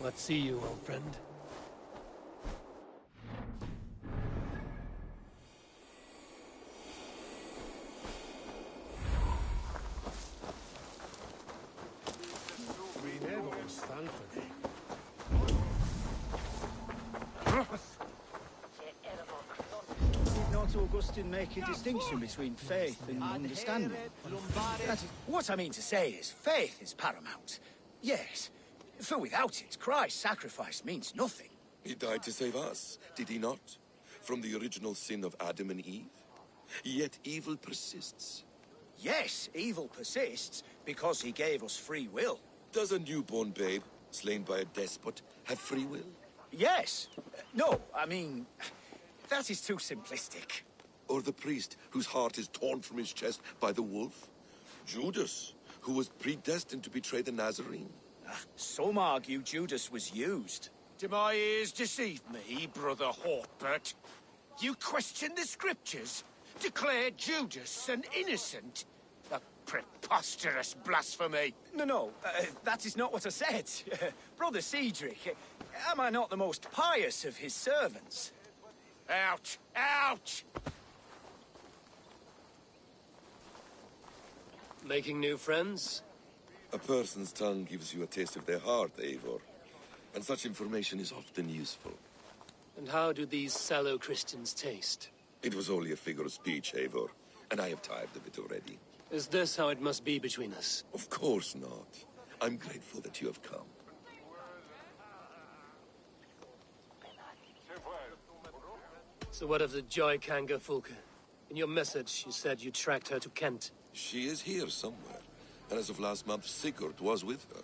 What see you, old friend? Did not Augustine make a distinction between faith and understanding? What I mean to say is, faith is paramount. Yes, for without it, Christ's sacrifice means nothing. He died to save us, did he not? From the original sin of Adam and Eve? Yet evil persists. Yes, evil persists because he gave us free will. Does a newborn babe, slain by a despot, have free will? Yes. No, I mean, that is too simplistic. Or the priest whose heart is torn from his chest by the wolf? Judas, who was predestined to betray the Nazarene? Some argue Judas was used. Do my ears deceive me, Brother Hortbert? You question the scriptures? Declare Judas an innocent? A preposterous blasphemy! No, that is not what I said. Brother Cedric, am I not the most pious of his servants? Out! Out! Making new friends? A person's tongue gives you a taste of their heart, Eivor. And such information is often useful. And how do these sallow Christians taste? It was only a figure of speech, Eivor, and I have tired of it already. Is this how it must be between us? Of course not. I'm grateful that you have come. So what of the Joy Kanga Fulke? In your message, you said you tracked her to Kent. She is here somewhere. And as of last month, Sigurd was with her.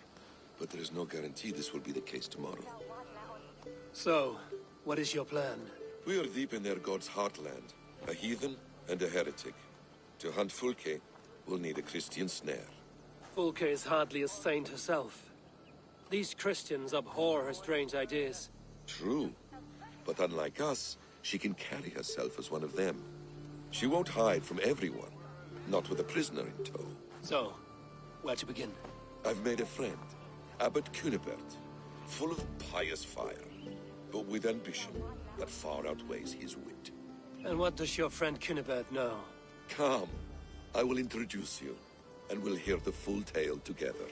But there is no guarantee this will be the case tomorrow. So, what is your plan? We are deep in their god's heartland. A heathen and a heretic. To hunt Fulke, we'll need a Christian snare. Fulke is hardly a saint herself. These Christians abhor her strange ideas. True. But unlike us, she can carry herself as one of them. She won't hide from everyone. Not with a prisoner in tow. So, where to begin? I've made a friend, Abbot Cunibert, full of pious fire, but with ambition that far outweighs his wit. And what does your friend Cunibert know? Come, I will introduce you, and we'll hear the full tale together.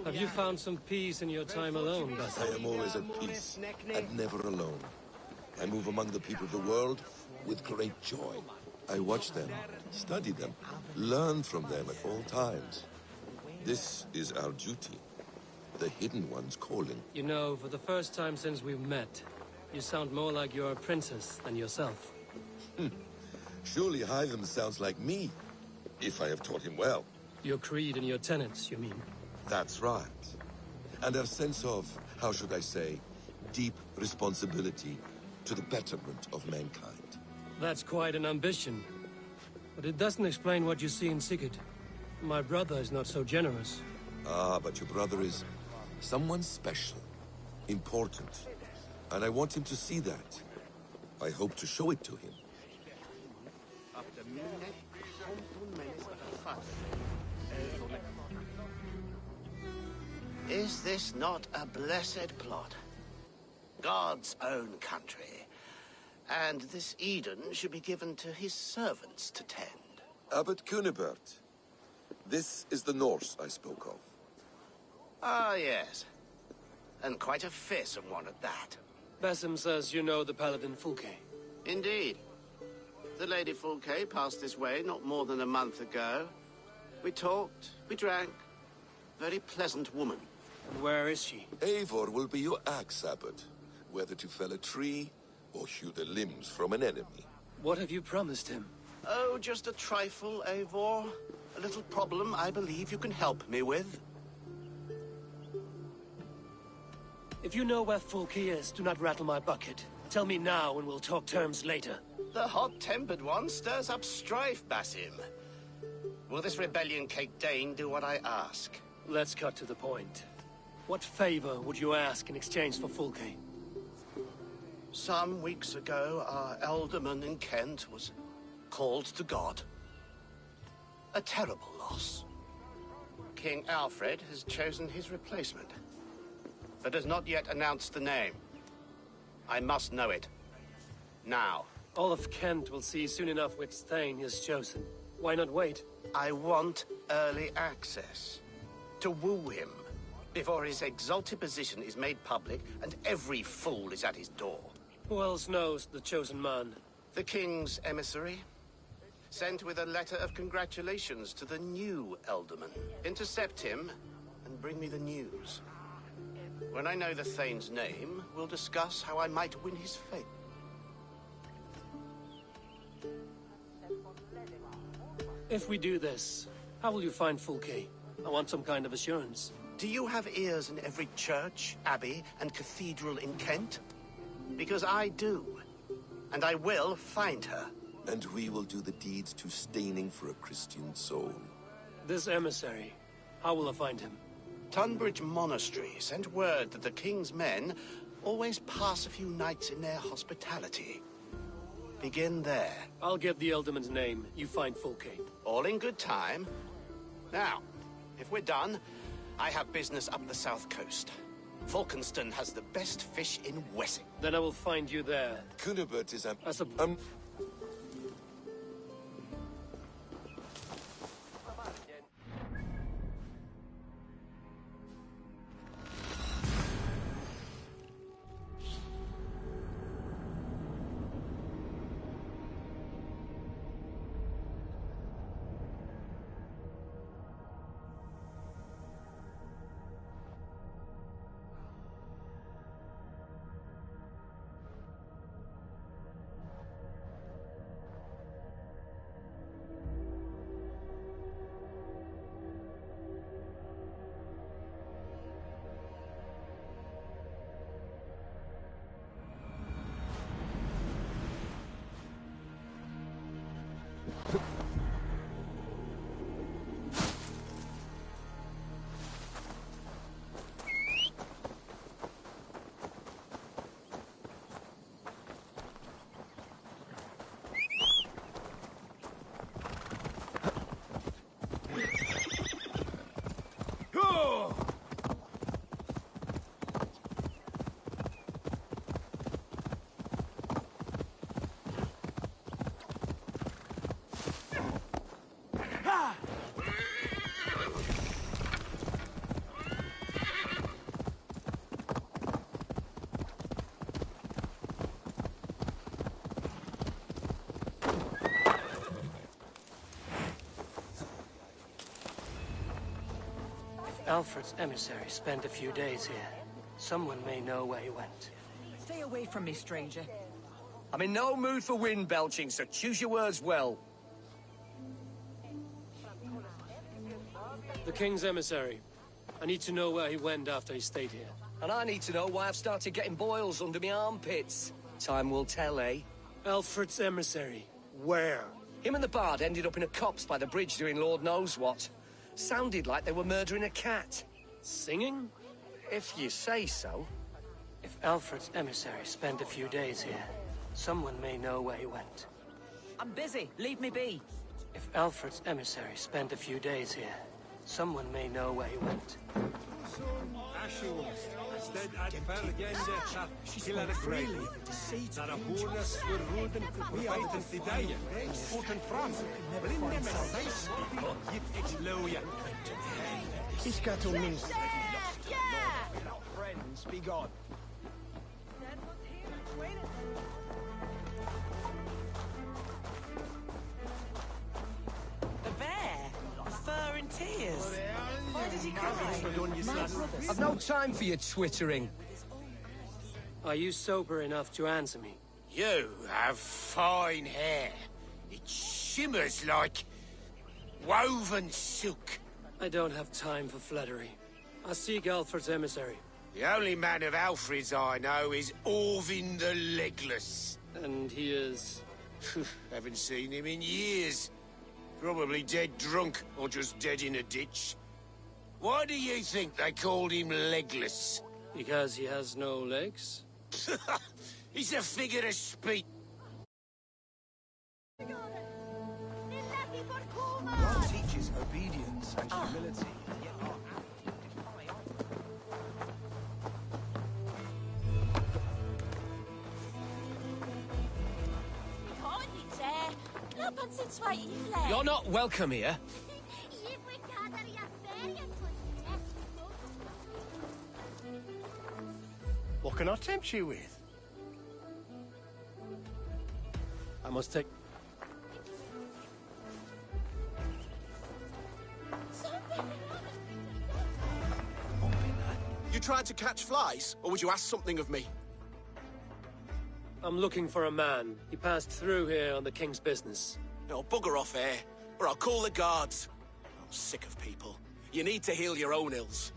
Have you found some peace in your time alone, I Basil? am always at peace, and never alone. I move among the people of the world with great joy. I watch them, study them, learn from them at all times. This is our duty, the Hidden One's calling. You know, for the first time since we've met, you sound more like you're a princess than yourself. Surely Hytham sounds like me, if I have taught him well. Your creed and your tenets, you mean? That's right. And our sense of, how should I say, deep responsibility to the betterment of mankind. That's quite an ambition. But it doesn't explain what you see in Sigurd. My brother is not so generous. Ah, but your brother is someone special, important. And I want him to see that. I hope to show it to him. Is this not a blessed plot? God's own country. And this Eden should be given to his servants to tend. Abbot Cunibert. This is the Norse I spoke of. Ah, yes. And quite a fearsome one at that. Basim says you know the Paladin Fulke. Indeed. The Lady Fulke passed this way not more than a month ago. We talked, we drank. Very pleasant woman. And where is she? Eivor will be your axe, Abbot. Whether to fell a tree or hew the limbs from an enemy. What have you promised him? Oh, just a trifle, Eivor. A little problem I believe you can help me with. If you know where Fulke is, do not rattle my bucket. Tell me now and we'll talk terms later. The hot-tempered one stirs up strife, Basim. Will this rebellion-caked Dane do what I ask? Let's cut to the point. What favor would you ask in exchange for Fulke? Some weeks ago, our alderman in Kent was called to God. A terrible loss. King Alfred has chosen his replacement, but has not yet announced the name. I must know it. Now. All of Kent will see soon enough which Thane he has chosen. Why not wait? I want early access. To woo him, before his exalted position is made public and every fool is at his door. Who else knows the chosen man? The king's emissary, sent with a letter of congratulations to the new Alderman. Intercept him and bring me the news. When I know the Thane's name, we'll discuss how I might win his faith. If we do this, how will you find Fulke? I want some kind of assurance. Do you have ears in every church, abbey, and cathedral in Kent? Because I do. And I will find her. And we will do the deeds to staining for a Christian soul. This emissary, how will I find him? Tunbridge Monastery sent word that the king's men always pass a few nights in their hospitality. Begin there. I'll get the Elderman's name. You find Fulke. All in good time. Now, if we're done, I have business up the south coast. Falkenston has the best fish in Wessex. Then I will find you there. Cunibert is Alfred's emissary spent a few days here. Someone may know where he went. Stay away from me, stranger. I'm in no mood for wind belching, so choose your words well. The king's emissary. I need to know where he went after he stayed here. And I need to know why I've started getting boils under my armpits. Time will tell, eh? Alfred's emissary. Where? Him and the bard ended up in a copse by the bridge doing Lord knows what. Sounded like they were murdering a cat. Singing? If you say so. If Alfred's emissary spent a few days here, someone may know where he went. I'm busy. Leave me be. If Alfred's emissary spent a few days here, someone may know where he went. She's spoke freely of the deceit of angels. We are the defiant race. We can never find salvation. This cattle means we're not friends. Be gone. The bear, fur and tears. Why does he cry? I've no time for your twittering. Are you sober enough to answer me? You have fine hair. It shimmers like woven silk. I don't have time for flattery. I seek Alfred's emissary. The only man of Alfred's I know is Orvin the Legless. And he is... Haven't seen him in years. Probably dead drunk, or just dead in a ditch. Why do you think they called him Legless? Because he has no legs? He's a figure of speech. God teaches obedience and humility. You're not welcome here. What can I tempt you with? I must take... You tried to catch flies, or would you ask something of me? I'm looking for a man. He passed through here on the king's business. No, bugger off here, or I'll call the guards. I'm sick of people. You need to heal your own ills.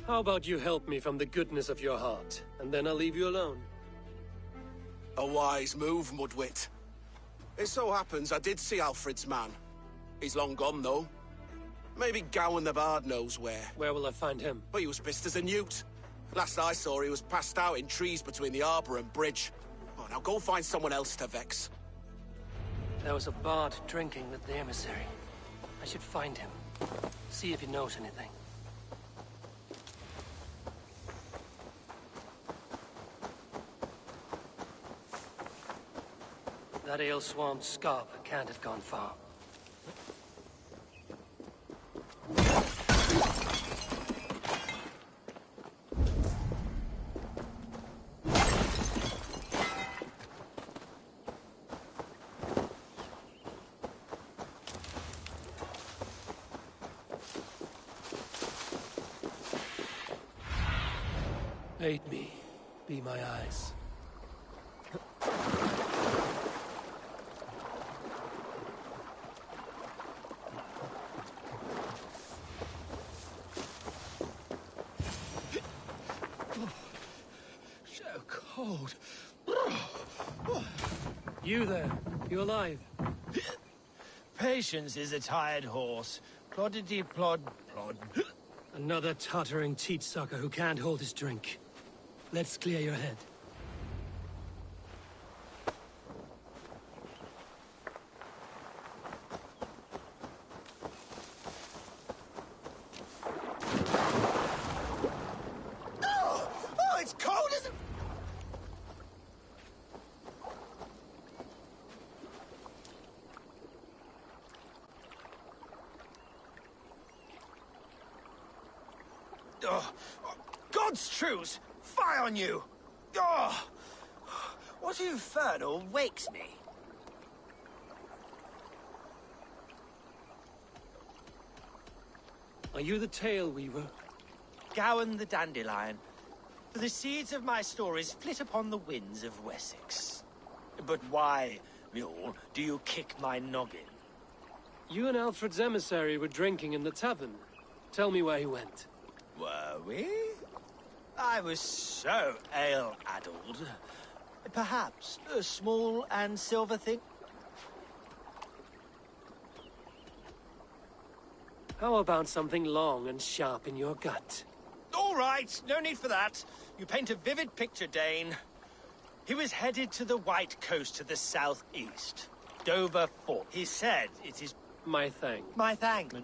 How about you help me from the goodness of your heart, and then I'll leave you alone? A wise move, Mudwit. It so happens I did see Alfred's man. He's long gone, though. Maybe Gowan the Bard knows where. Where will I find him? But he was pissed as a newt. Last I saw, he was passed out in trees between the arbor and bridge. Oh, now go find someone else to vex. There was a bard drinking with the emissary. I should find him. See if he knows anything. That ale-swamped scab can't have gone far. Aid me. Be my eyes. So cold. You there. You alive? Patience is a tired horse. Ploddity plod plod. Another tottering teat-sucker who can't hold his drink. Let's clear your head. Oh, it's cold as a... Oh, God's truce! Fie on you! Oh, what infernal wakes me? Are you the tale weaver? Gowan the Dandelion. For the seeds of my stories flit upon the winds of Wessex. But why, mule, do you kick my noggin? You and Alfred's emissary were drinking in the tavern. Tell me where he went. Were we? I was so ale-addled. Perhaps a small and silver thing? How about something long and sharp in your gut? All right, no need for that. You paint a vivid picture, Dane. He was headed to the White Coast to the southeast. Dover Fort. He said it is... My thing. My thanks.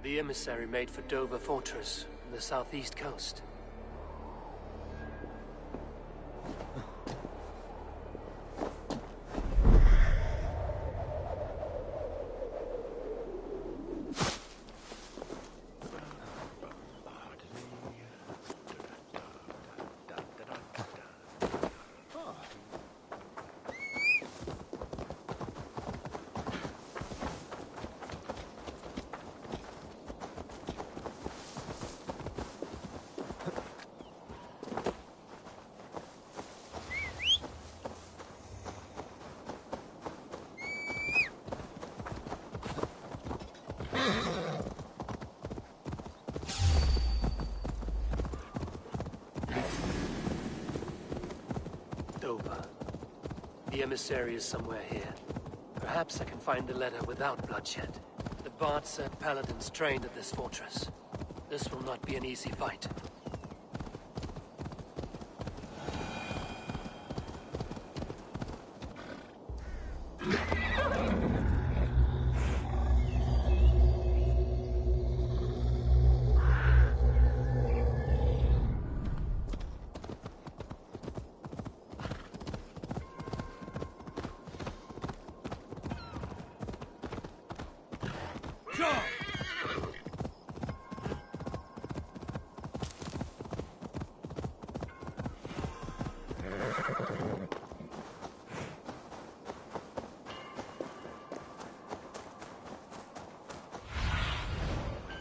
The emissary made for Dover Fortress, on the southeast coast. Dover. The emissary is somewhere here. Perhaps I can find the letter without bloodshed. The Bard said paladins trained at this fortress. This will not be an easy fight.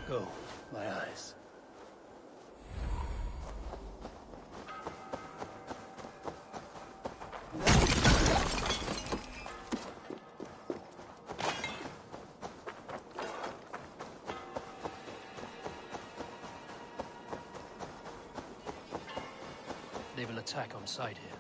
Go, my eyes. They will attack on sight here.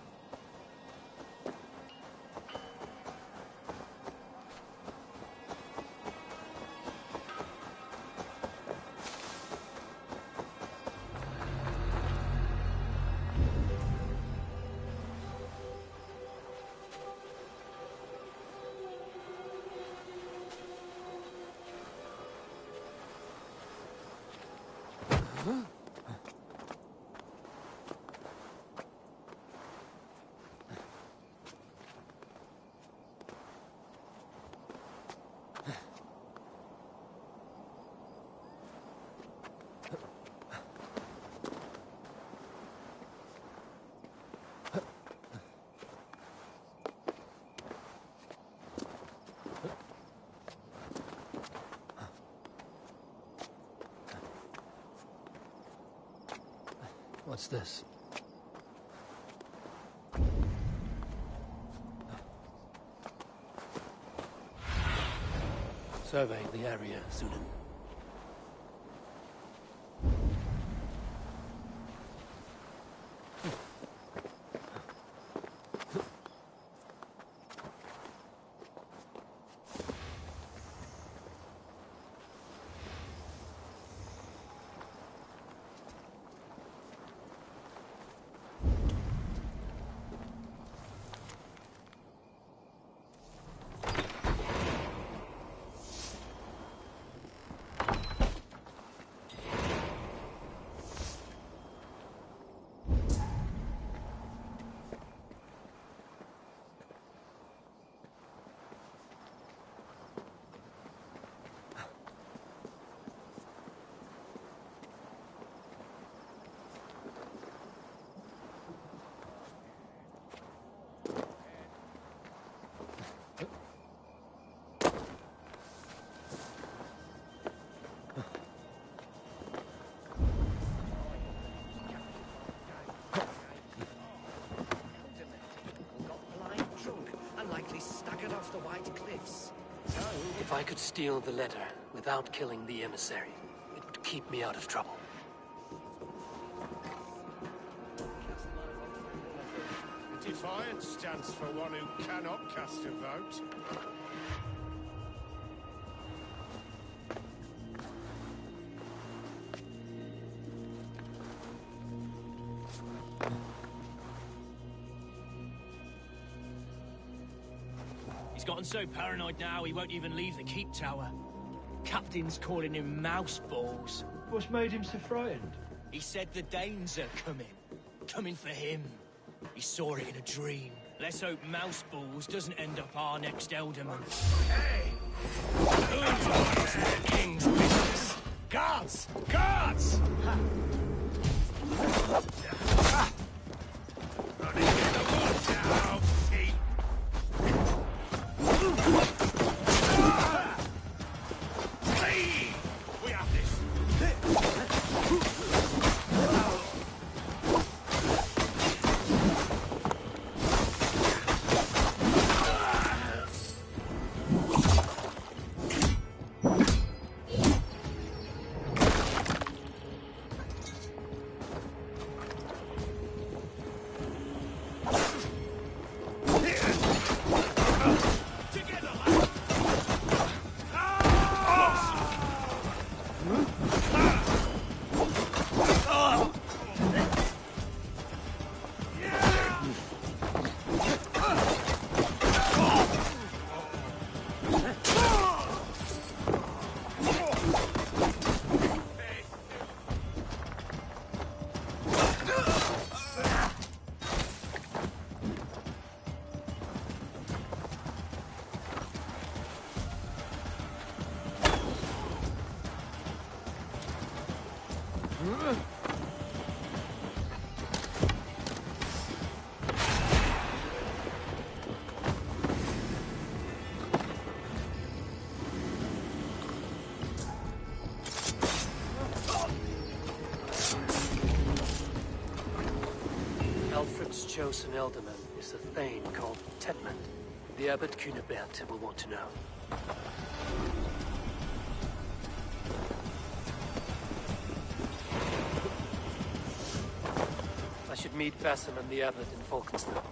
What's this? Surveying the area, Sunan. If I could steal the letter without killing the emissary, it would keep me out of trouble. Defiance stands for one who cannot cast a vote. He's gotten so paranoid now he won't even leave the keep tower. Captain's calling him mouse balls. What's made him so frightened? He said the Danes are coming. Coming for him. He saw it in a dream. Let's hope mouse balls doesn't end up our next alderman. Hey! It's the king's business. Guards! Guards! Running in the wood now, sheep! Hey! We have this! Alfred's chosen alderman is a thane called Tedmund. The abbot Cunibert will want to know. I should meet Basim and the abbot in Falkenstein.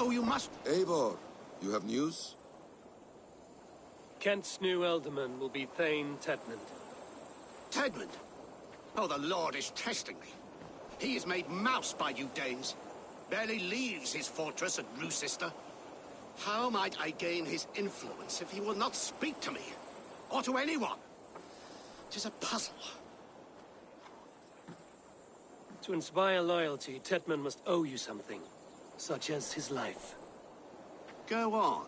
Oh, you must... Eivor, you have news? Kent's new alderman will be Thane Tedmund. Tedmund? Oh, the Lord is testing me. He is made mouse by you Danes. Barely leaves his fortress at Roosister. How might I gain his influence if he will not speak to me? Or to anyone? 'Tis a puzzle. To inspire loyalty, Tedmund must owe you something, such as his life. Go on.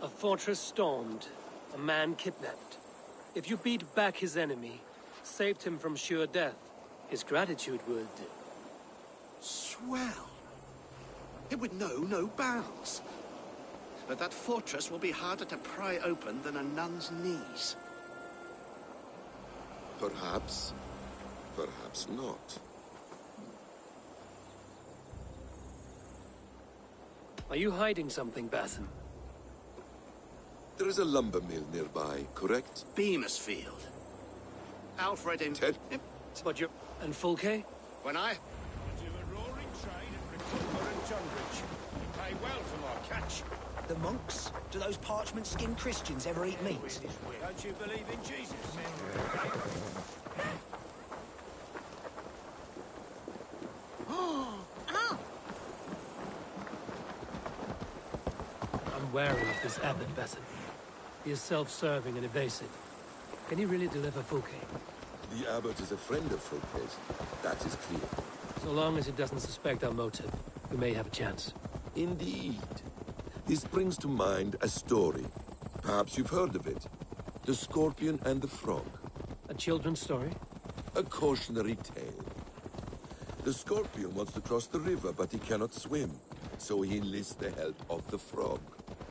A fortress stormed, a man kidnapped. If you beat back his enemy, saved him from sure death, his gratitude would... Swell. It would know no bounds. But that fortress will be harder to pry open than a nun's knees. Perhaps. Perhaps not. Are you hiding something, Basim? There is a lumber mill nearby, correct? Beamisfield. Alfred in... Ted? But you... And Fulke? When I... Do a roaring trade and recover and Tunbridge. You pay well for my catch. The monks? Do those parchment-skinned Christians ever eat meat? Don't you believe in Jesus? I'm wary of this abbot, Besson. He is self-serving and evasive. Can he really deliver Fulke? The abbot is a friend of Fulke's. That is clear. So long as he doesn't suspect our motive, we may have a chance. Indeed. This brings to mind a story. Perhaps you've heard of it. The Scorpion and the Frog. A children's story? A cautionary tale. The Scorpion wants to cross the river, but he cannot swim. So he enlists the help of the Frog.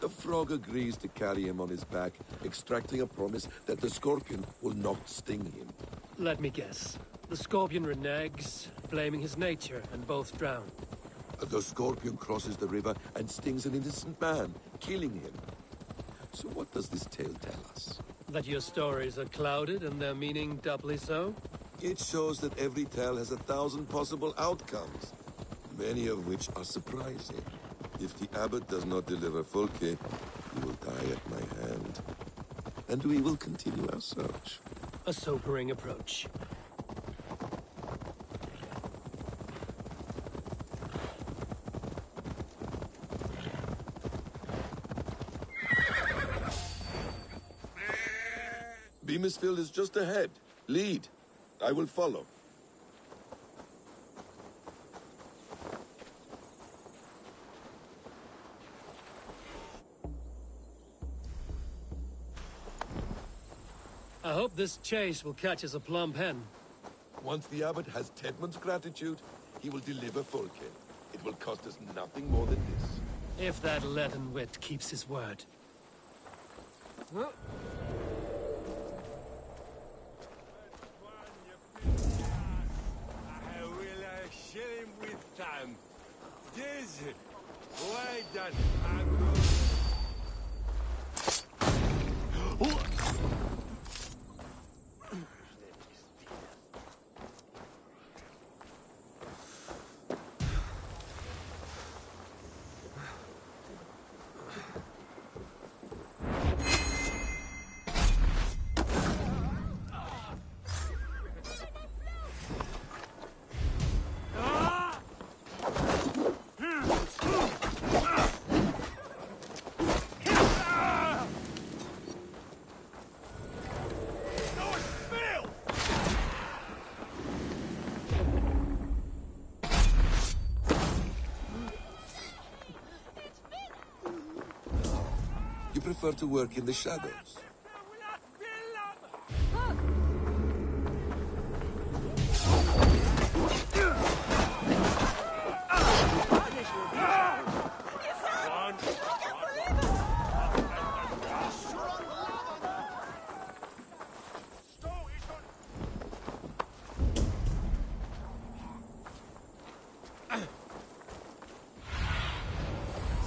The Frog agrees to carry him on his back, extracting a promise that the Scorpion will not sting him. Let me guess. The Scorpion reneges, blaming his nature, and both drown. The Scorpion crosses the river and stings an innocent man, killing him. So what does this tale tell us? That your stories are clouded and their meaning doubly so? It shows that every tale has 1,000 possible outcomes, many of which are surprising. If the abbot does not deliver Fulke, he will die at my hand. And we will continue our search. A sobering approach. Beamisfield is just ahead. Lead. I will follow. I hope this chase will catch us a plump hen. Once the abbot has Tedmund's gratitude, he will deliver Fulke. It will cost us nothing more than this. If that leaden wit keeps his word. Huh? I will kill him with time. This, why done? You prefer to work in the shadows.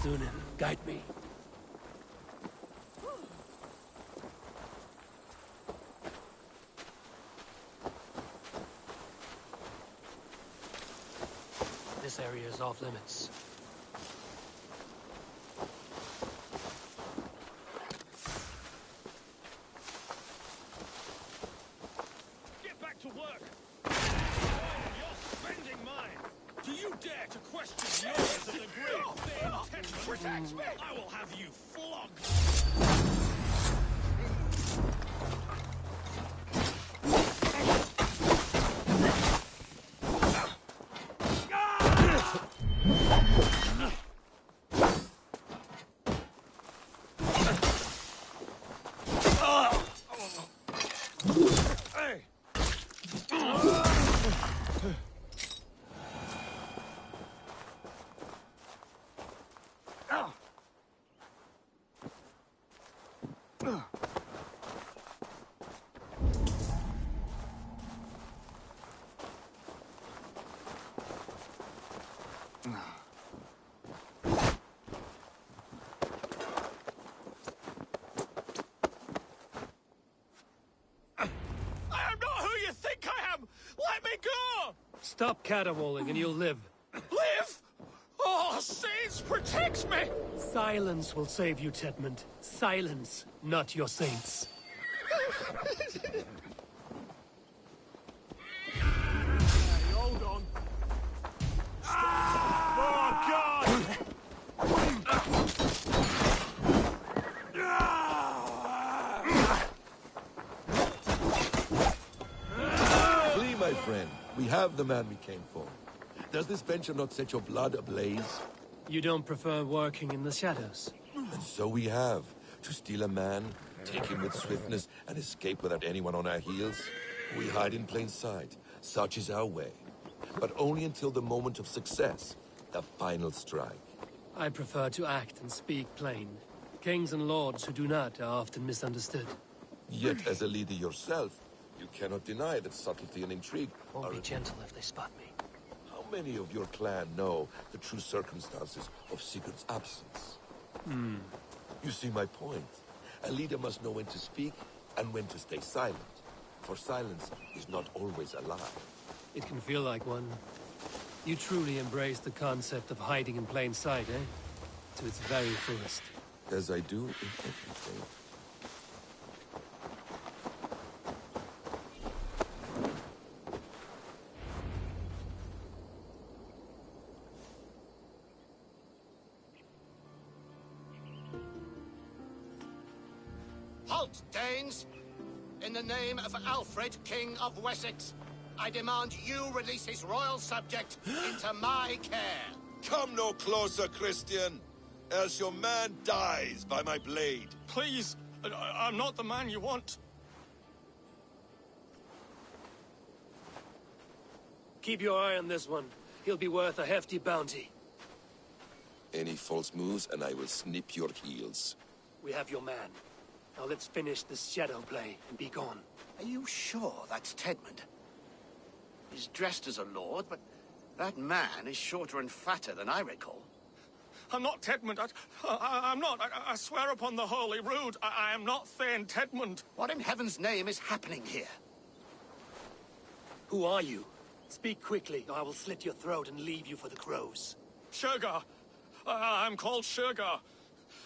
Zunin, guide me. This area is off limits. Get back to work! You're spending mine! Do you dare to question yours of the great thing, Tedmund? Protect me! I will have you flogged! Stop caterwauling and you'll live. Live? Oh, saints, protect me! Silence will save you, Tedmund. Silence, not your saints. Hey, hold on. Oh, God! Flee, my friend. We have the man we came for. Does this venture not set your blood ablaze? You don't prefer working in the shadows? And so we have. To steal a man, take him with swiftness, and escape without anyone on our heels? We hide in plain sight. Such is our way. But only until the moment of success. The final strike. I prefer to act and speak plain. Kings and lords who do not are often misunderstood. Yet, as a leader yourself, you cannot deny that subtlety and intrigue Won't are... be gentle if they spot me. How many of your clan know the true circumstances of Sigurd's absence? You see my point. A leader must know when to speak and when to stay silent. For silence is not always a lie. It can feel like one. You truly embrace the concept of hiding in plain sight, eh? To its very fullest. As I do in everything. Halt, Danes! In the name of Alfred, King of Wessex, I demand you release his royal subject into my care. Come no closer, Christian, else your man dies by my blade. Please, I'm not the man you want. Keep your eye on this one. He'll be worth a hefty bounty. Any false moves, and I will snip your heels. We have your man. Now let's finish this shadow play and be gone. Are you sure that's Tedmund? He's dressed as a lord, but that man is shorter and fatter than I recall. I'm not Tedmund. I'm not. I swear upon the Holy Rood, I am not Thane Tedmund. What in heaven's name is happening here? Who are you? Speak quickly, or I will slit your throat and leave you for the crows. Shergar. I'm called Shergar.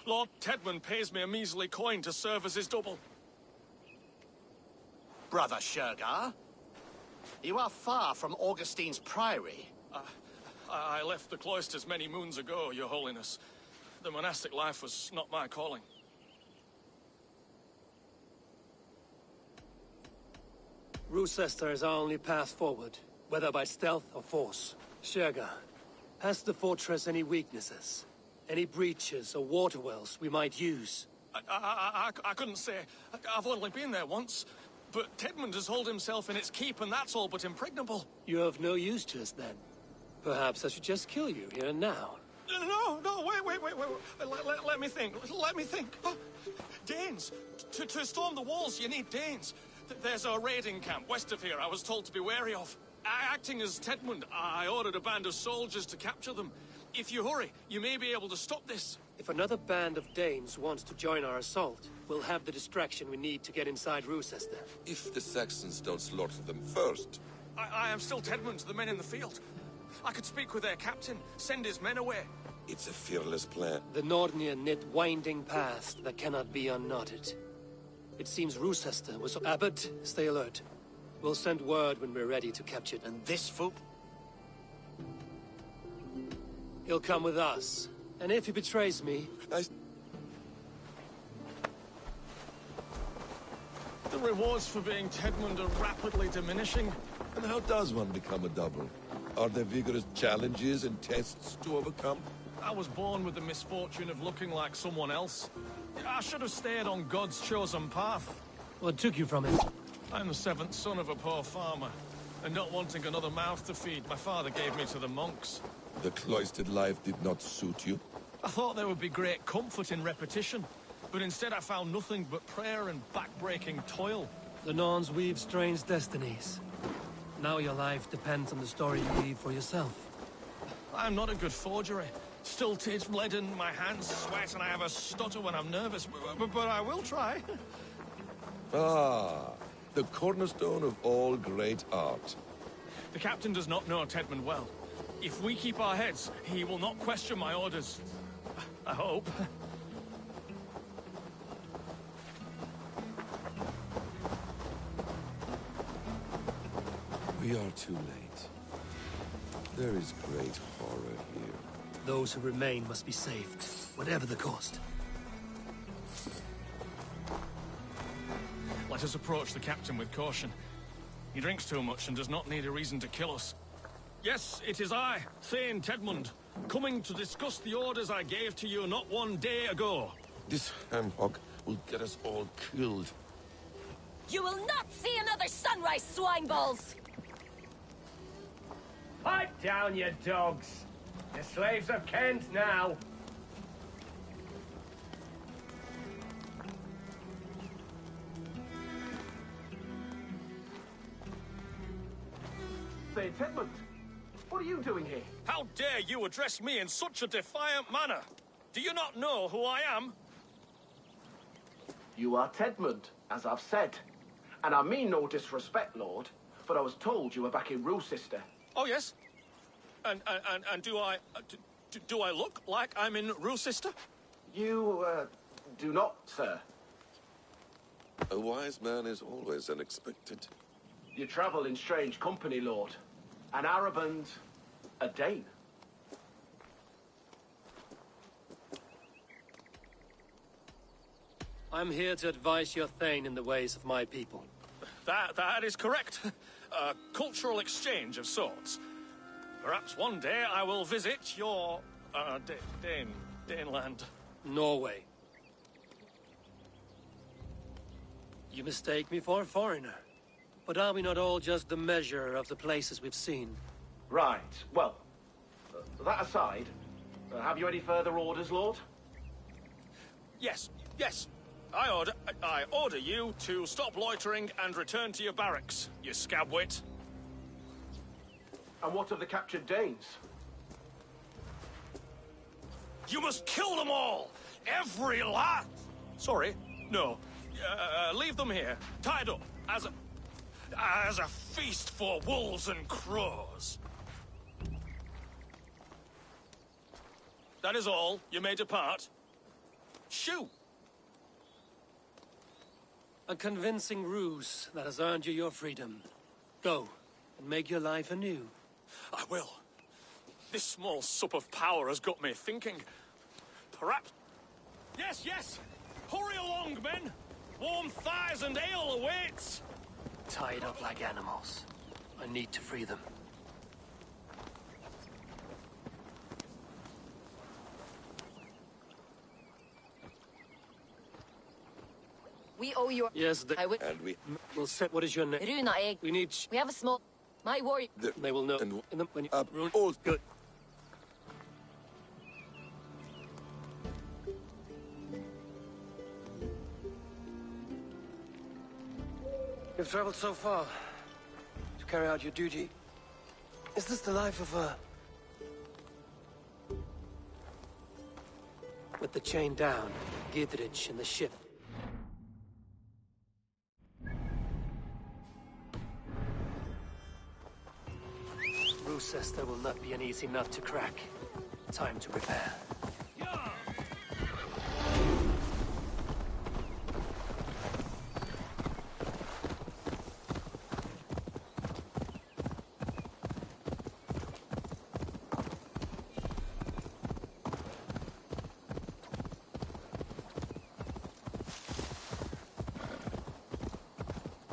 Lord Tedmund pays me a measly coin to serve as his double. Brother Shergar? You are far from Augustine's priory. I left the cloisters many moons ago, Your Holiness. The monastic life was not my calling. Rochester is our only path forward, whether by stealth or force. Shergar, has the fortress any weaknesses? Any breaches or water wells we might use? I couldn't say. I've only been there once. But Tedmund has hauled himself in its keep, and that's all but impregnable. You're of no use to us, then. Perhaps I should just kill you here and now. No, wait. Let me think. Oh, Danes. To storm the walls, you need Danes. There's a raiding camp west of here I was told to be wary of. Acting as Tedmund, I ordered a band of soldiers to capture them. If you hurry, you may be able to stop this. If another band of Danes wants to join our assault, we'll have the distraction we need to get inside Rochester. If the Saxons don't slaughter them first. I am still Tedmund to the men in the field. I could speak with their captain, send his men away. It's a fearless plan. The Nordnir knit winding paths that cannot be unknotted. It seems Rochester was... Abbot, stay alert. We'll send word when we're ready to capture it. And this fool? He'll come with us. And if he betrays me... The rewards for being Tedmund are rapidly diminishing. And how does one become a double? Are there vigorous challenges and tests to overcome? I was born with the misfortune of looking like someone else. I should have stayed on God's chosen path. What took you from it? I'm the seventh son of a poor farmer. And not wanting another mouth to feed, my father gave me to the monks. The cloistered life did not suit you? I thought there would be great comfort in repetition. But instead I found nothing but prayer and back-breaking toil. The Norns weave strange destinies. Now your life depends on the story you weave for yourself. I'm not a good forgery. Stilted, leaden, my hands sweat, and I have a stutter when I'm nervous. But I will try. Ah, the cornerstone of all great art. The captain does not know Tedmund well. If we keep our heads, he will not question my orders. I hope. We are too late. There is great horror here. Those who remain must be saved, whatever the cost. Let us approach the captain with caution. He drinks too much and does not need a reason to kill us. Yes, it is I, Thane Tedmund, coming to discuss the orders I gave to you not one day ago. This ham-hock will get us all killed. You will not see another sunrise, swineballs! Pipe down, you dogs! The slaves of Kent now! Say, Tedmund, what are you doing here? How dare you address me in such a defiant manner? Do you not know who I am? You are Tedmund, as I've said. And I mean no disrespect, Lord, but I was told you were back in Rochester. Oh, yes? And do I look like I'm in Rochester? You, do not, sir. A wise man is always unexpected. You travel in strange company, Lord. An Arab and a Dane. I'm here to advise your Thane in the ways of my people. That is correct. A cultural exchange of sorts. Perhaps one day I will visit your, Daneland. Norway. You mistake me for a foreigner. But are we not all just the measure of the places we've seen? Right. Well, that aside, have you any further orders, Lord? Yes. I order you to stop loitering and return to your barracks, you scabwit. And what of the captured Danes? You must kill them all! Every last... Sorry, no. Leave them here, tied up, as a feast for wolves and crows. That is all. You may depart. Shoo! A convincing ruse that has earned you your freedom. Go, and make your life anew. I will. This small sup of power has got me thinking. Perhaps... Yes! Hurry along, men! Warm thighs and ale awaits! Tied up like animals. I need to free them. We owe you... Yes, And we... We'll set... What is your name? Runa egg. We need... We have a small... My warrior... They will know. And When you... all... Good. You've traveled so far to carry out your duty. Is this the life of a... With the chain down, Gidrich in the ship. Rochester will not be an easy nut to crack. Time to prepare.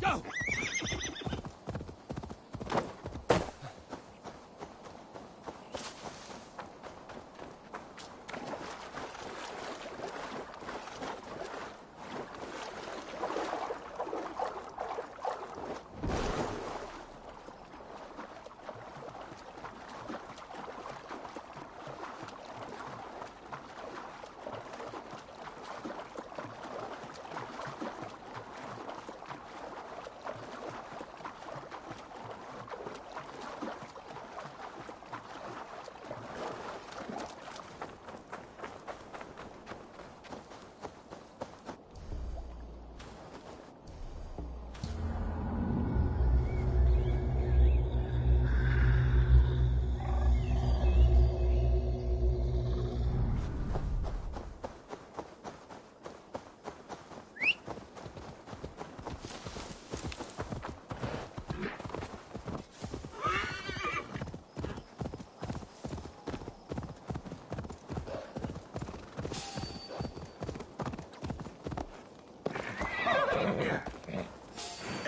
Go!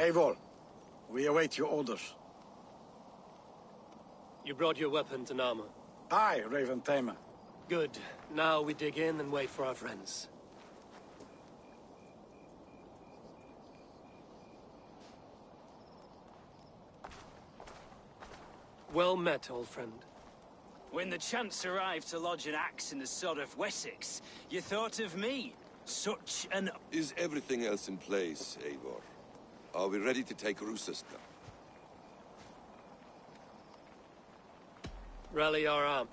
Eivor, we await your orders. You brought your weapons and armor. Aye, Raven Tamer. Good. Now we dig in and wait for our friends. Well met, old friend. When the chance arrived to lodge an axe in the sod of Wessex, you thought of me. Such an... Is everything else in place, Eivor? Are we ready to take Rochester? Rally our arm.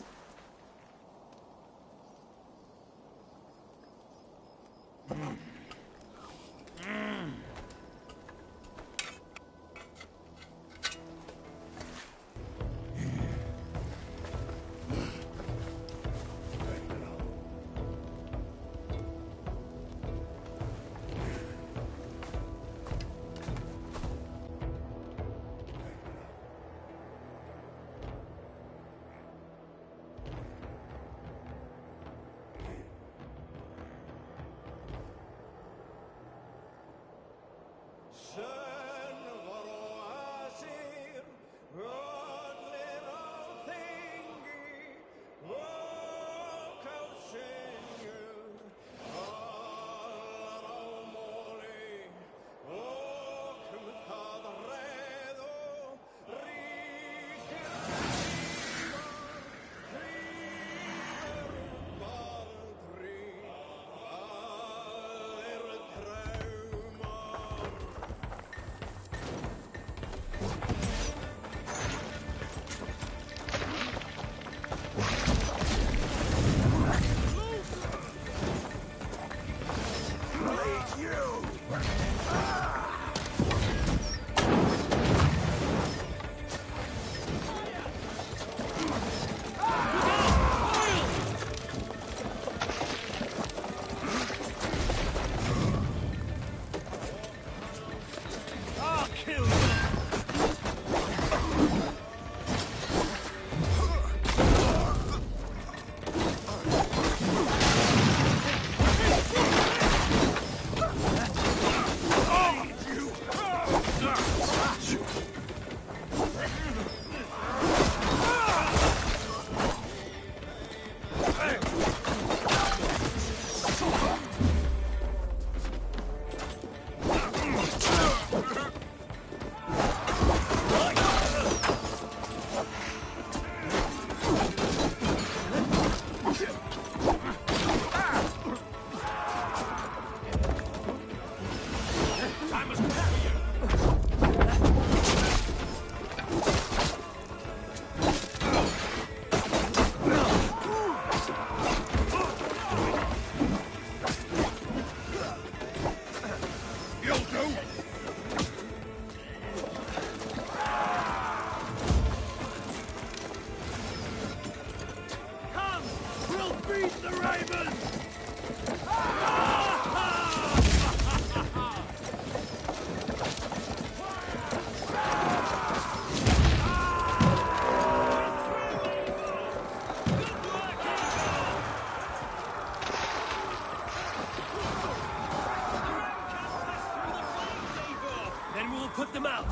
Put them out!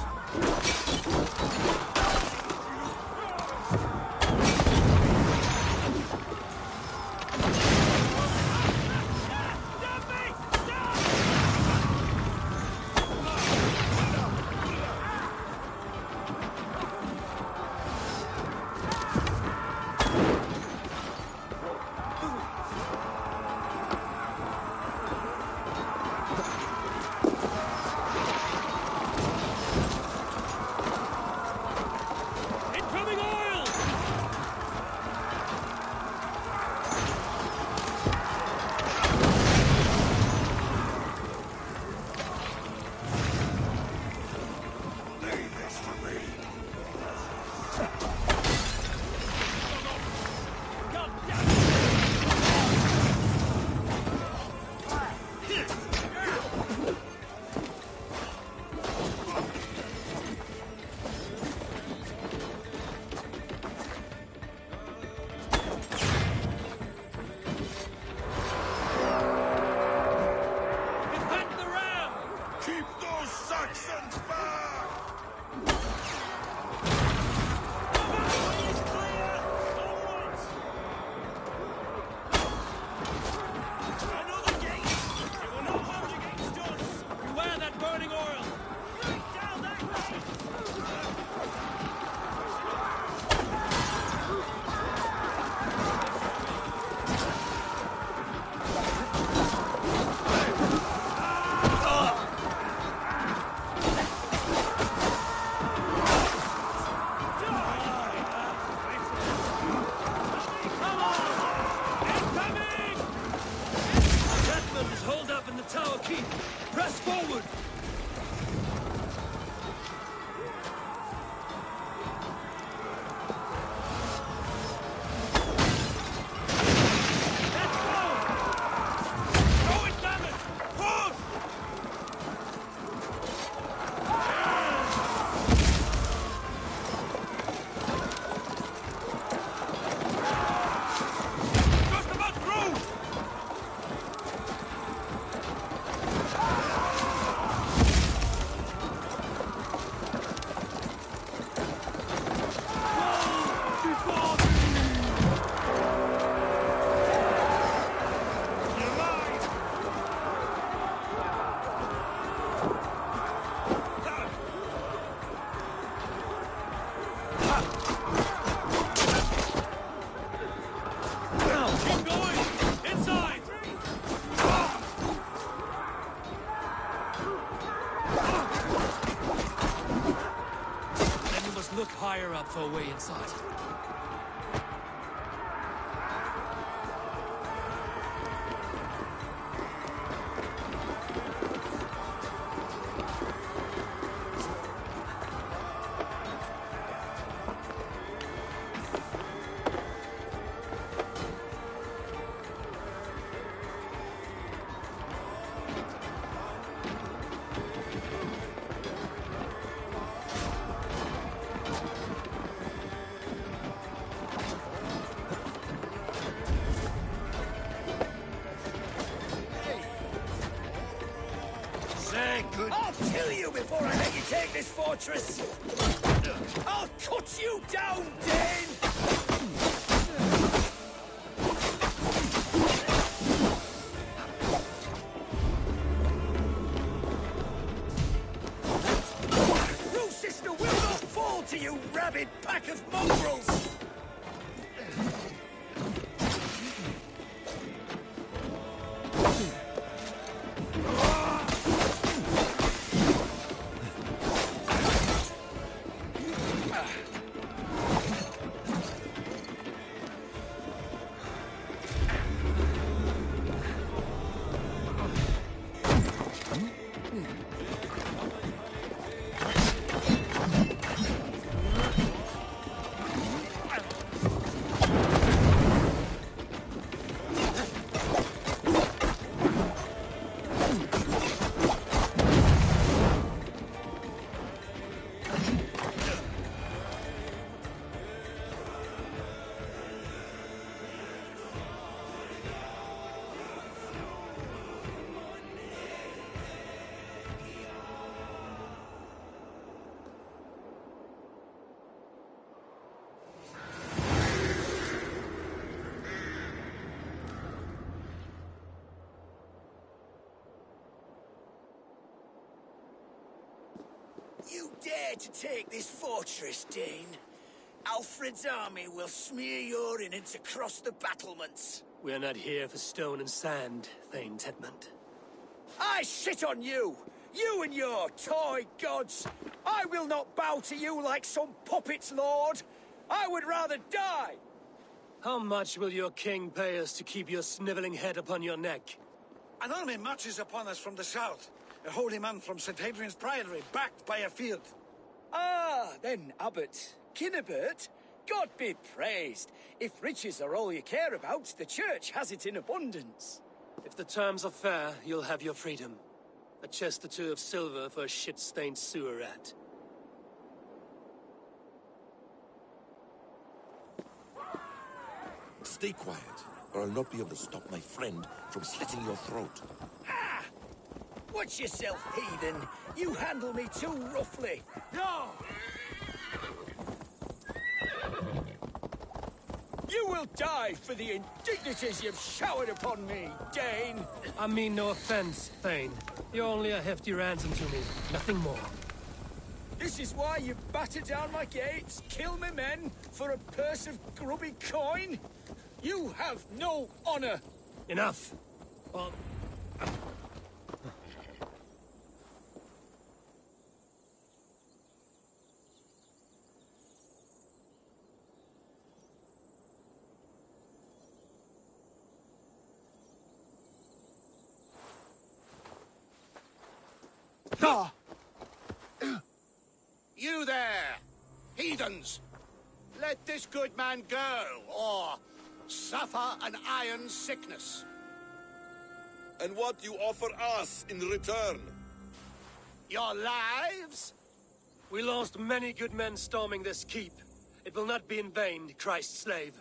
out for a way inside. I'll kill you before I let you take this fortress! I'll cut you down, Dane! Rue Sister will not fall to you, rabid pack of mongrels! You dare to take this fortress, Dane? Alfred's army will smear your innards across the battlements. We're not here for stone and sand, Thane Tedmund. I shit on you! You and your toy gods! I will not bow to you like some puppet's lord! I would rather die! How much will your king pay us to keep your sniveling head upon your neck? An army marches upon us from the south. A holy man from St. Hadrian's Priory, backed by a field. Ah, then, Abbot. Kinnebert, God be praised. If riches are all you care about, the church has it in abundance. If the terms are fair, you'll have your freedom. A chest or two of silver for a shit-stained sewer rat. Stay quiet, or I'll not be able to stop my friend from slitting your throat. Ah! Watch yourself, heathen. You handle me too roughly. No! You will die for the indignities you've showered upon me, Dane! I mean no offense, Thane. You're only a hefty ransom to me, nothing more. This is why you batter down my gates, kill me men, for a purse of grubby coin? You have no honor! Enough! Well... You there, heathens! Let this good man go, or suffer an iron sickness. And what you offer us in return? Your lives? We lost many good men storming this keep. It will not be in vain, Christ's slave.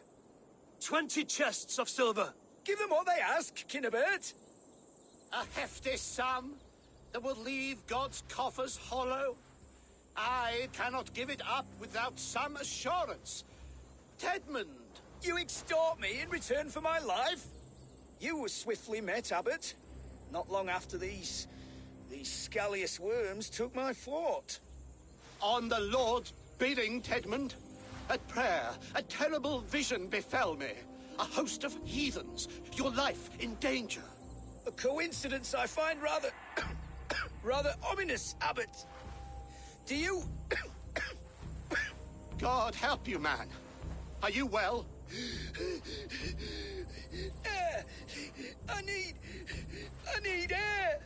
20 chests of silver. Give them what they ask, Kinnebert. A hefty sum that will leave God's coffers hollow. I cannot give it up without some assurance. Tedmund! You extort me in return for my life? You were swiftly met, Abbot. Not long after these scallious worms took my fort. On the Lord's bidding, Tedmund. At prayer, a terrible vision befell me. A host of heathens, your life in danger. A coincidence I find rather... rather ominous, Abbot. Do you... God help you, man. Are you well? I need air!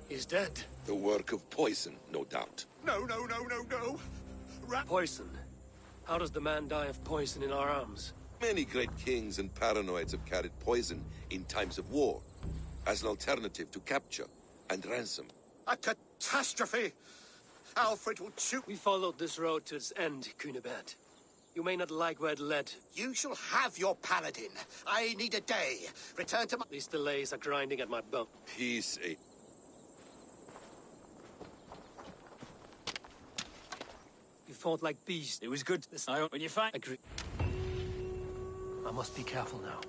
He's dead. The work of poison, no doubt. No. Poison? How does the man die of poison in our arms? Many great kings and paranoids have carried poison in times of war, as an alternative to capture and ransom. A catastrophe! Alfred will shoot. We followed this road to its end, Cunibert. You may not like where it led. You shall have your paladin. I need a day. Return to my... These delays are grinding at my bone. Peace, You fought like beasts. It was good. When you fight... Agree. I must be careful now.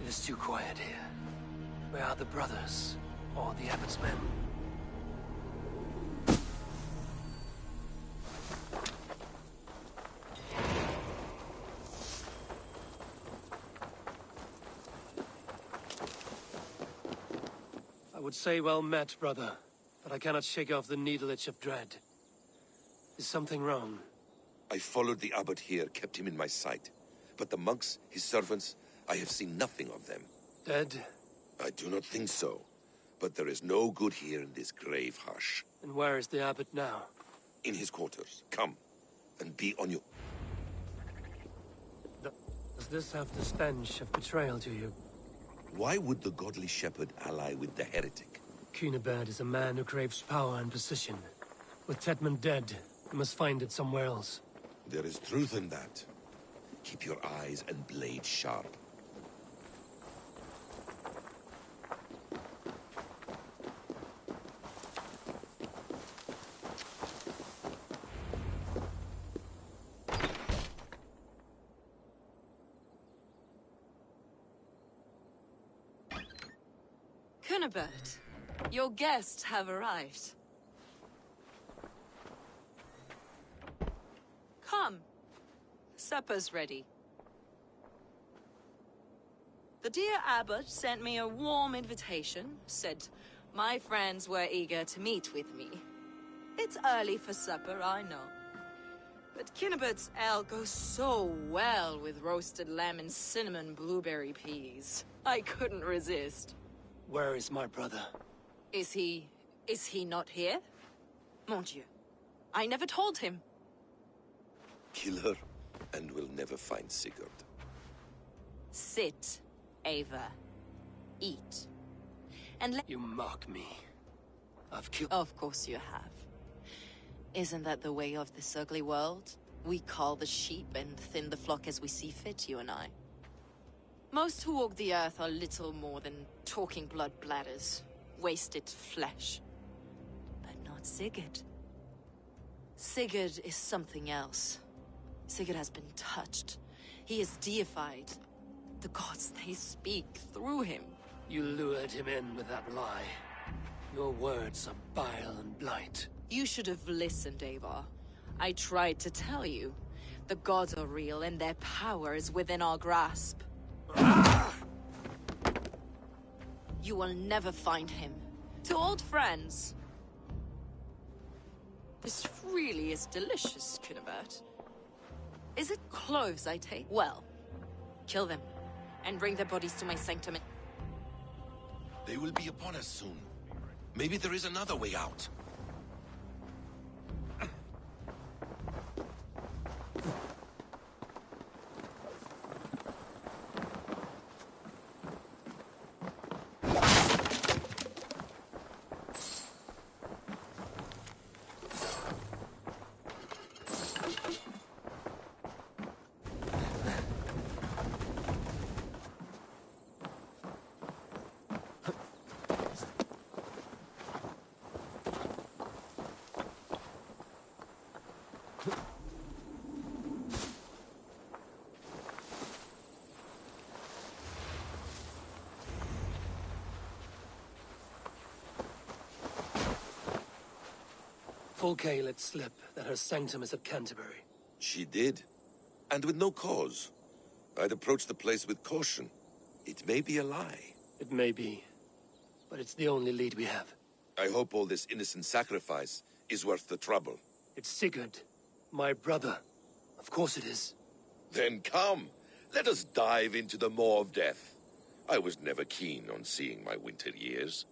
It is too quiet here. Where are the brothers? Or the abbot's men? I would say well met, brother. But I cannot shake off the needle itch of dread. Is something wrong? I followed the abbot here, kept him in my sight. But the monks, his servants, I have seen nothing of them. Dead? I do not think so. But there is no good here in this grave hush. And where is the abbot now? In his quarters. Come, and be on your... Does this have the stench of betrayal to you? Why would the godly shepherd ally with the heretic? Cunibert is a man who craves power and position. With Tedmund dead, he must find it somewhere else. There is truth in that. Keep your eyes and blade sharp. Cunibert, your guests have arrived. Come. Supper's ready. The dear abbot sent me a warm invitation, said my friends were eager to meet with me. It's early for supper, I know. But Cunibert's ale goes so well with roasted lamb and cinnamon blueberry peas. I couldn't resist. Where is my brother? Is he not here? Mon Dieu. I never told him. Kill her, and we'll never find Sigurd. Sit, Ava. Eat. And let— You mock me. I've killed— Of course you have. Isn't that the way of this ugly world? We cull the sheep and thin the flock as we see fit, you and I. Most who walk the earth are little more than talking blood bladders, wasted flesh. But not Sigurd. Sigurd is something else. Sigurd has been touched. He is deified. The gods, they speak through him. You lured him in with that lie. Your words are bile and blight. You should have listened, Ava. I tried to tell you. The gods are real and their power is within our grasp. You will never find him. To old friends. This really is delicious, Cunibert. Is it cloves I take? Well, kill them, and bring their bodies to my sanctum. They will be upon us soon. Maybe there is another way out. Fulke let slip that her sanctum is at Canterbury. She did. And with no cause. I'd approach the place with caution. It may be a lie. It may be. But it's the only lead we have. I hope all this innocent sacrifice is worth the trouble. It's Sigurd. My brother. Of course it is. Then come. Let us dive into the maw of death. I was never keen on seeing my winter years.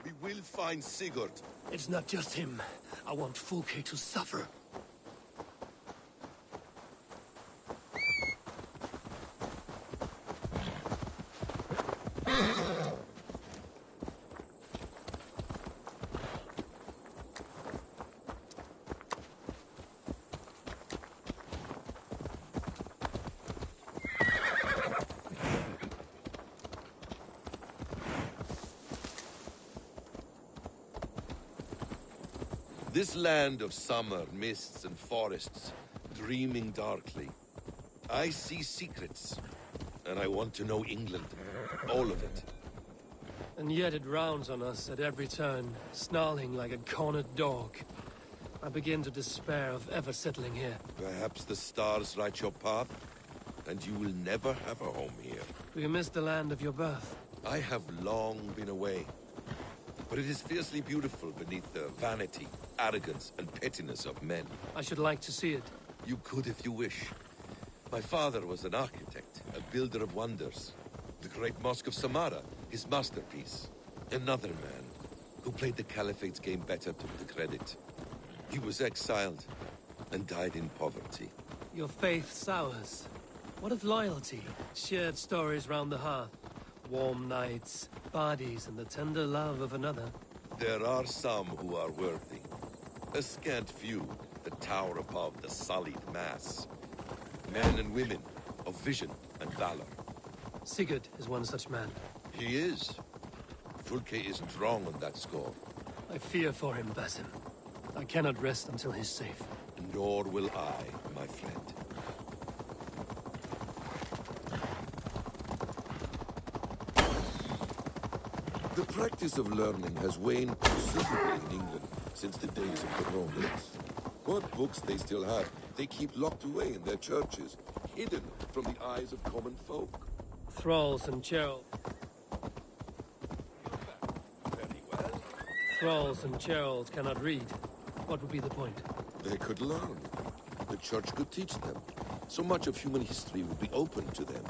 We will find Sigurd. It's not just him. I want Fulke to suffer. This land of summer, mists and forests, dreaming darkly. I see secrets, and I want to know England. All of it. And yet it rounds on us at every turn, snarling like a cornered dog. I begin to despair of ever settling here. Perhaps the stars write your path, and you will never have a home here. Do you miss the land of your birth? I have long been away. But it is fiercely beautiful beneath the vanity, arrogance, and pettiness of men. I should like to see it. You could if you wish. My father was an architect, a builder of wonders. The great Mosque of Samarra, his masterpiece. Another man, who played the Caliphate's game better, took the credit. He was exiled, and died in poverty. Your faith sours. What of loyalty? Shared stories round the hearth. Warm nights, bodies, and the tender love of another. There are some who are worthy. A scant few that tower above the sullied mass. Men and women of vision and valor. Sigurd is one such man. He is. Fulke isn't wrong on that score. I fear for him, Basim. I cannot rest until he's safe. Nor will I, my friend. The practice of learning has waned considerably in England since the days of the Romans. What books they still have, they keep locked away in their churches, hidden from the eyes of common folk. Thralls and Gerald. Very well. Thralls and Gerald cannot read. What would be the point? They could learn. The church could teach them. So much of human history would be open to them.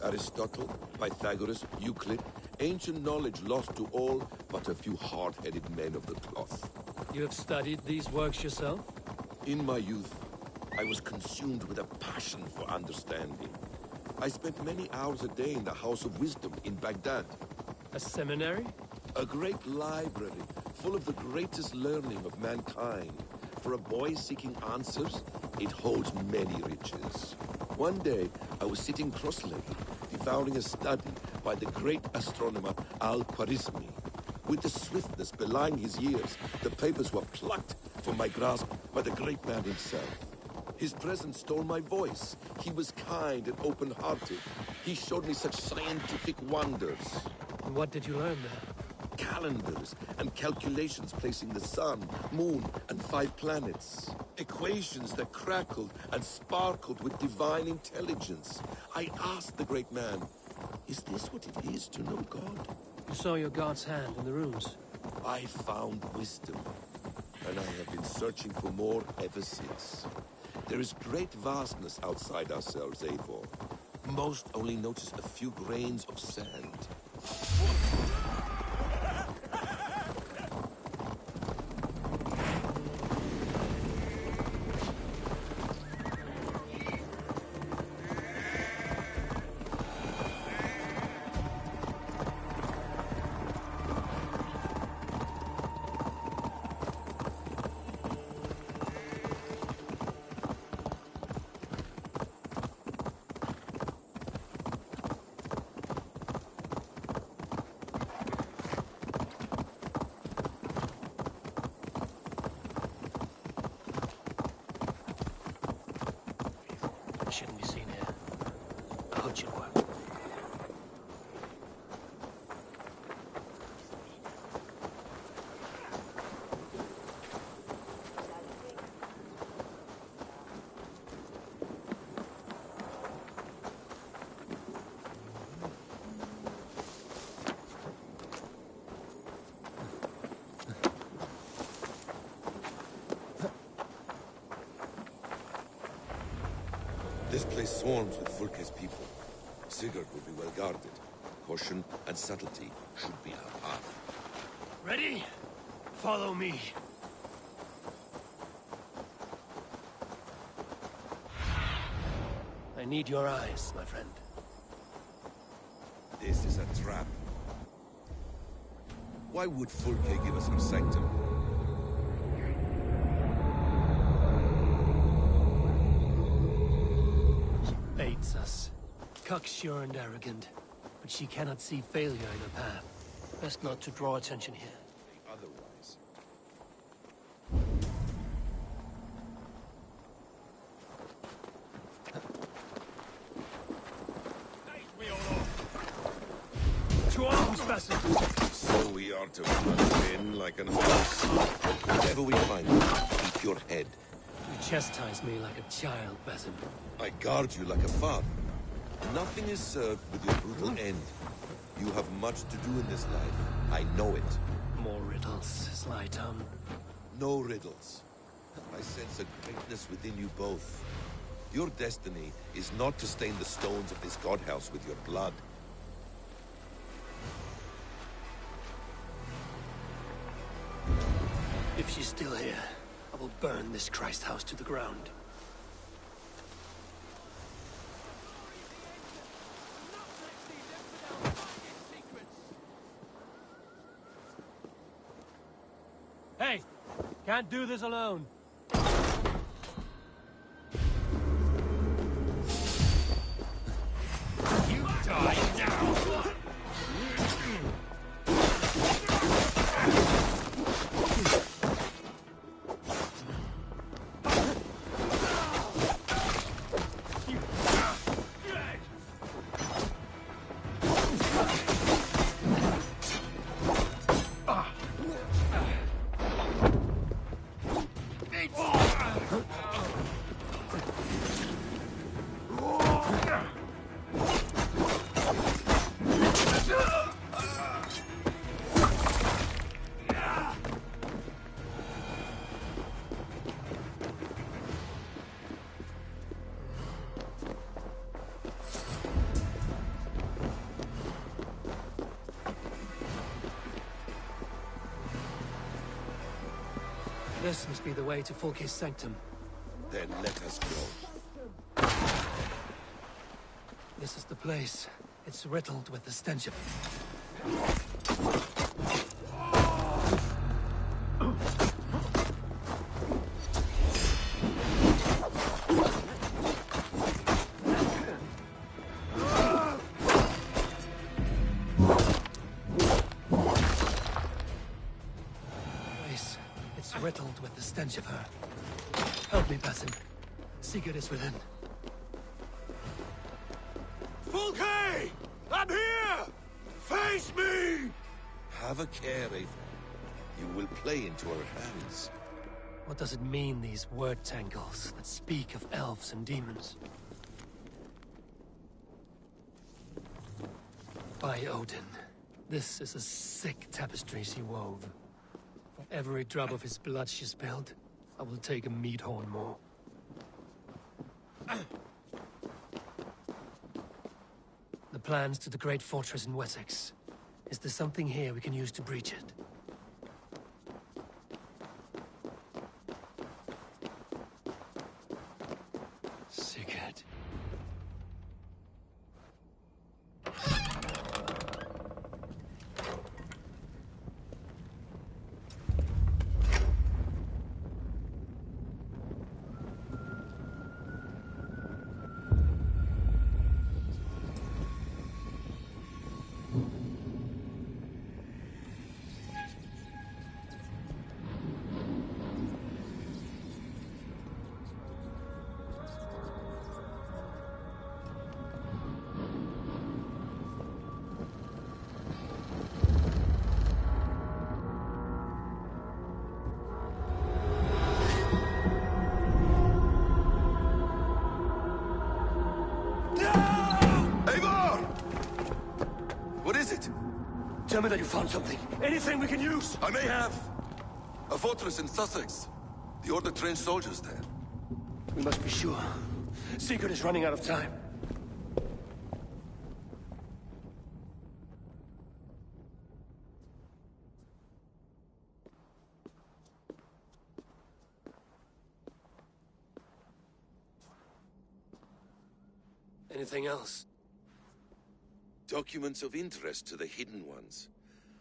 Aristotle, Pythagoras, Euclid, ancient knowledge lost to all but a few hard-headed men of the cloth. You have studied these works yourself? In my youth, I was consumed with a passion for understanding. I spent many hours a day in the House of Wisdom in Baghdad. A seminary? A great library, full of the greatest learning of mankind. For a boy seeking answers, it holds many riches. One day, I was sitting cross-legged, devouring a study by the great astronomer Al-Khwarizmi. With the swiftness belying his years, the papers were plucked from my grasp by the great man himself. His presence stole my voice. He was kind and open-hearted. He showed me such scientific wonders. And what did you learn there? Calendars and calculations placing the sun, moon, and 5 planets. Equations that crackled and sparkled with divine intelligence. I asked the great man, is this what it is to know God? You saw your god's hand in the runes. I found wisdom, and I have been searching for more ever since. There is great vastness outside ourselves, Eivor. Most only notice a few grains of sand. place swarms with Fulke's people. Sigurd will be well guarded. Caution and subtlety should be our path. Ready? Follow me. I need your eyes, my friend. This is a trap. Why would Fulke give us her sanctum? She baits us. Cocksure and arrogant. But she cannot see failure in her path. Best not to draw attention here. Otherwise. To arms, Basim! So we are to run in like an horse. Whenever we find you, keep your head. You chastise me like a child, Basim. I guard you like a father. Nothing is served with your brutal end. You have much to do in this life. I know it. More riddles, Sly Tom. No riddles. I sense a greatness within you both. Your destiny is not to stain the stones of this godhouse with your blood. If she's still here, I will burn this Christ house to the ground. Hey! Can't do this alone. You die now! This must be the way to Fulke's sanctum. Then let us go. This is the place. It's riddled with the stench of... riddled with the stench of her. Help me, Basim. Sigurd is within. Fulke! I'm here! Face me! Have a care, Eivor. You will play into our hands. What does it mean, these word tangles that speak of elves and demons? By Odin, this is a sick tapestry she wove. For every drop of his blood she spilled, I will take a meat horn more. The plans to the great fortress in Wessex. Is there something here we can use to breach it? Sigurd. Tell me that you found something. Anything we can use. I may have. A fortress in Sussex. The Order trained soldiers there. We must be sure. Sigurd is running out of time. Anything else? Documents of interest to the Hidden Ones.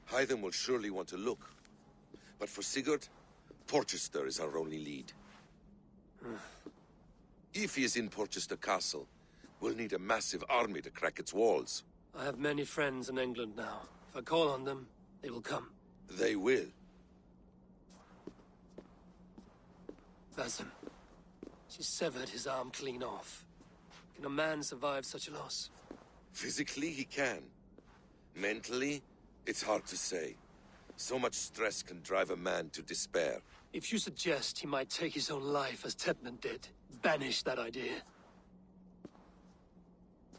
Hytham will surely want to look. But for Sigurd, Porchester is our only lead. If he is in Porchester Castle, we'll need a massive army to crack its walls. I have many friends in England now. If I call on them, they will come. They will. Basim. She severed his arm clean off. Can a man survive such a loss? Physically, he can. Mentally, it's hard to say. So much stress can drive a man to despair. If you suggest he might take his own life as Tedman did, banish that idea.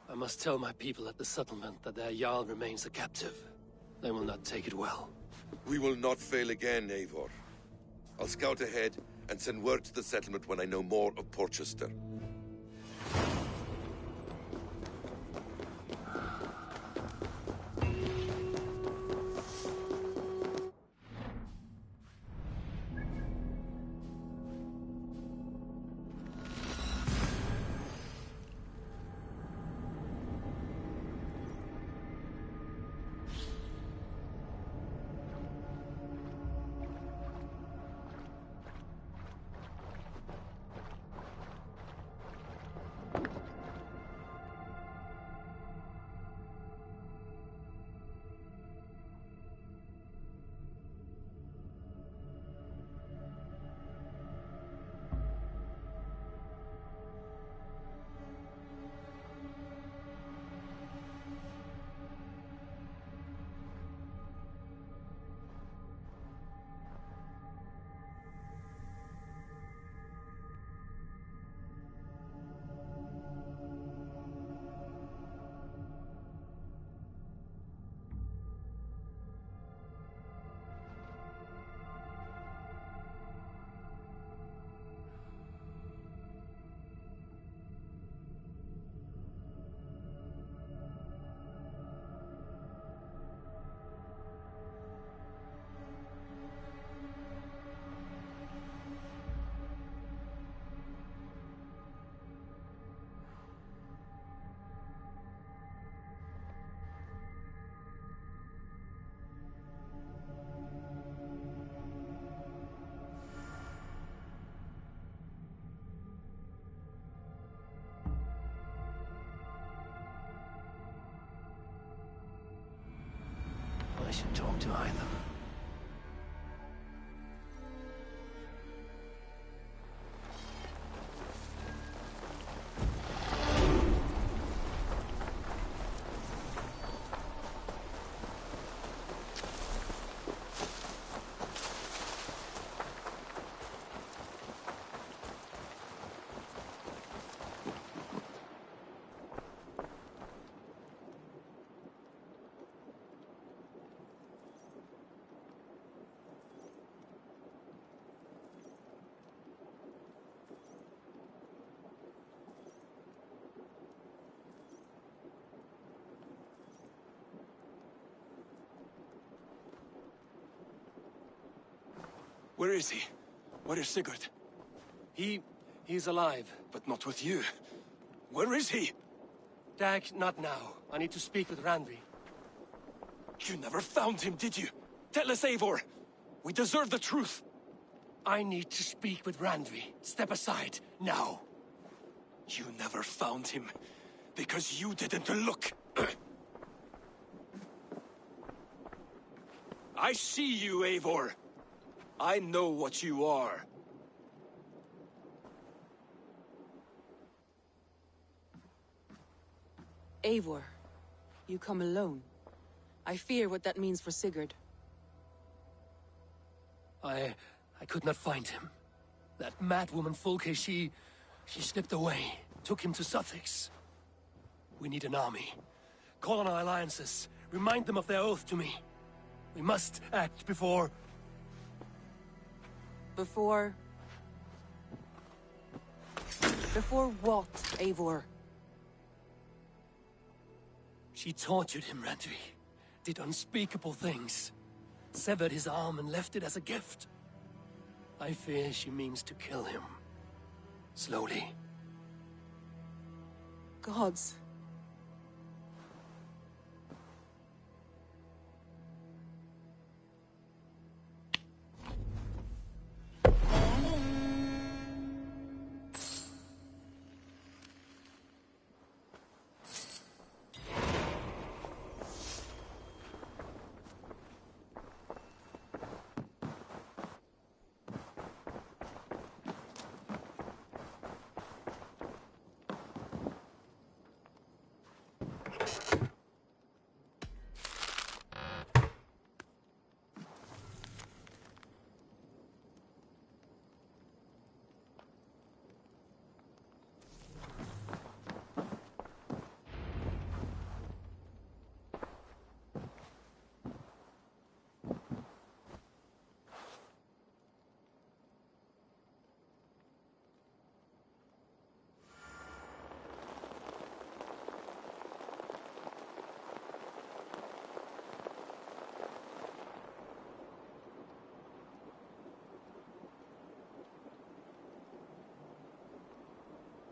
I must tell my people at the settlement that their Jarl remains a captive. They will not take it well. We will not fail again, Eivor. I'll scout ahead and send word to the settlement when I know more of Porchester. I should talk to Hytham. Where is he? Where is Sigurd? He's alive. But not with you. Where is he? Dag, not now. I need to speak with Randvi. You never found him, did you? Tell us, Eivor. We deserve the truth. I need to speak with Randvi. Step aside, now. You never found him, because you didn't look. I see you, Eivor. I know what you are. Eivor, you come alone. I fear what that means for Sigurd. I could not find him. That madwoman Fulke, she slipped away, took him to Sussex. We need an army. Call on our alliances. Remind them of their oath to me. We must act before... Before... Before what, Eivor? She tortured him, Randvi. Did unspeakable things. Severed his arm and left it as a gift. I fear she means to kill him. Slowly. Gods.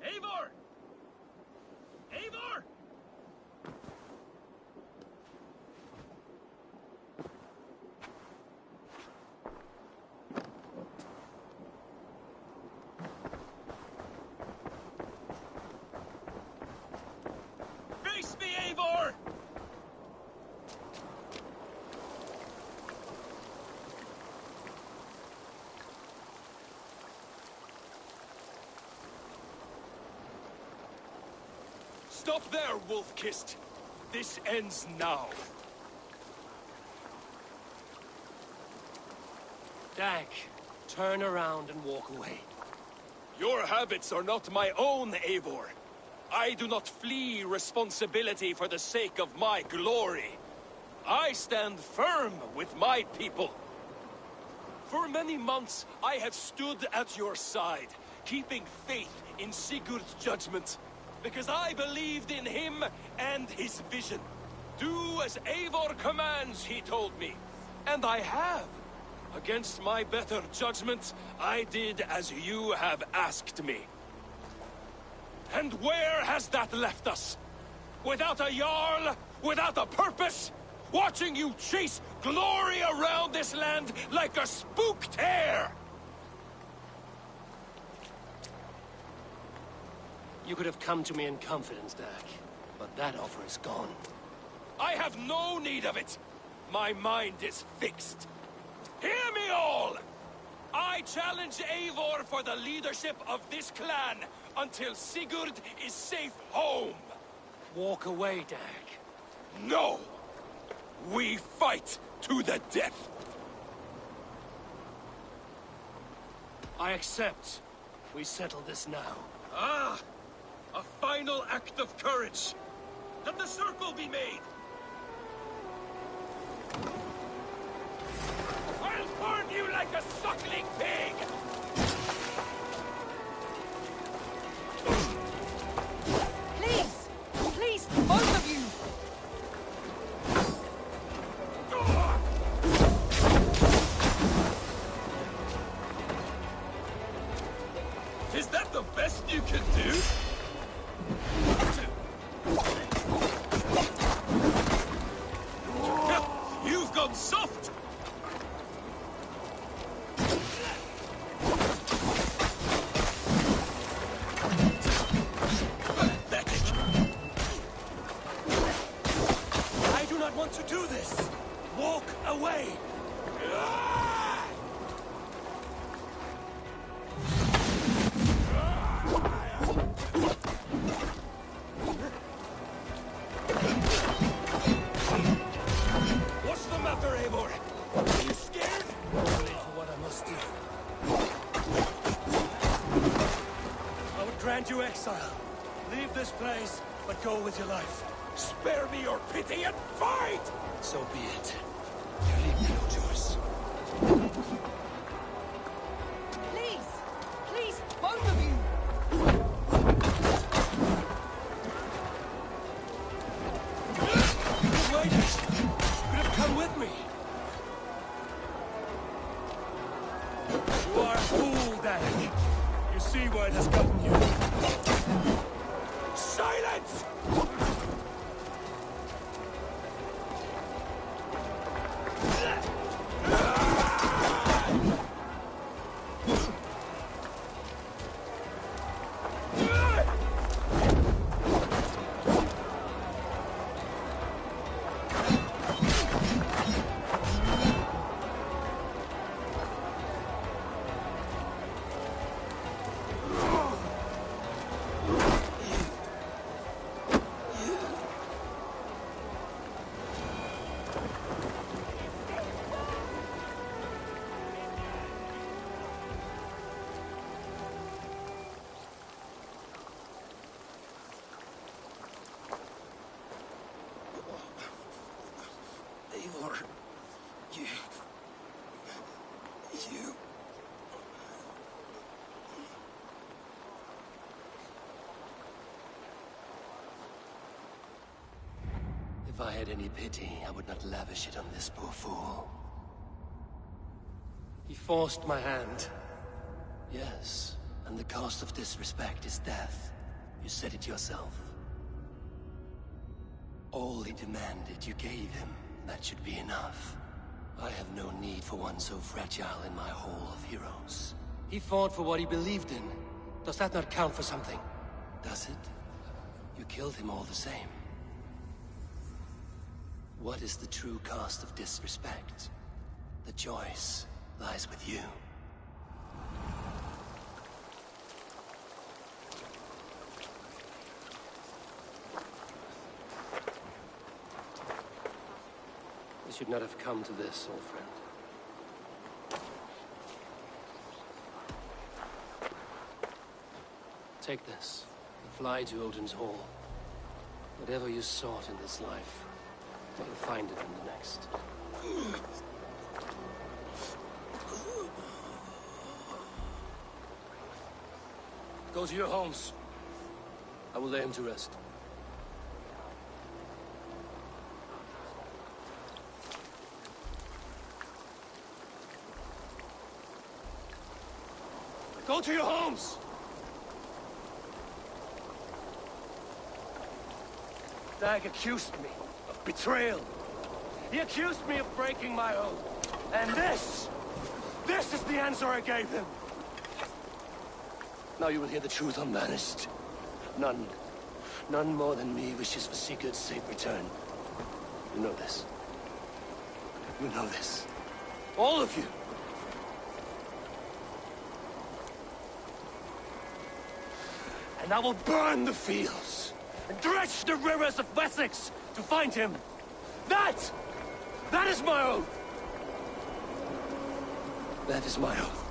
Eivor! Eivor! Face me, Eivor! Stop there, Wolf-Kissed. This ends now. Dag, turn around and walk away. Your habits are not my own, Eivor. I do not flee responsibility for the sake of my glory. I stand firm with my people. For many months, I have stood at your side, keeping faith in Sigurd's judgment. Because I believed in him and his vision. Do as Eivor commands, he told me. And I have. Against my better judgment, I did as you have asked me. And where has that left us? Without a Jarl? Without a purpose? Watching you chase glory around this land like a spooked hare! You could have come to me in confidence, Dag, but that offer is gone. I have no need of it. My mind is fixed. Hear me all! I challenge Eivor for the leadership of this clan until Sigurd is safe home. Walk away, Dag. No! We fight to the death. I accept. We settle this now. Ah! A final act of courage! Let the circle be made! I'll burn you like a suckling pig! Please! Please, both of you! Is that the best you can do? You've gone soft! Pathetic! I do not want to do this! Walk away! What's the matter, Eivor? Are you scared? Only for what I must do. I would grant you exile. Leave this place, but go with your life. Spare me your pity and fight! So be it. You leave me no choice. Please! Please, both of you! You are a fool, Derek. You see where it has gotten you. Silence! Eivor, you... If I had any pity, I would not lavish it on this poor fool. He forced my hand. Yes, and the cost of disrespect is death. You said it yourself. All he demanded, you gave him. That should be enough. I have no need for one so fragile in my hall of heroes. He fought for what he believed in. Does that not count for something? Does it? You killed him all the same. What is the true cost of disrespect? The choice lies with you. We should not have come to this, old friend. Take this, and fly to Odin's Hall. Whatever you sought in this life, you'll find it in the next. Go to your homes. I will lay him to rest. Go to your homes! Dag accused me of betrayal. He accused me of breaking my oath. And this is the answer I gave him. Now you will hear the truth unbanished. None more than me wishes for Sigurd's safe return. You know this. You know this. All of you. And I will burn the fields and dredge the rivers of Wessex to find him. That is my oath. That is my oath.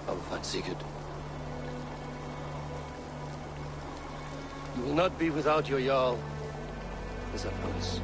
I will find Sigurd. You will not be without your Jarl, as I promised.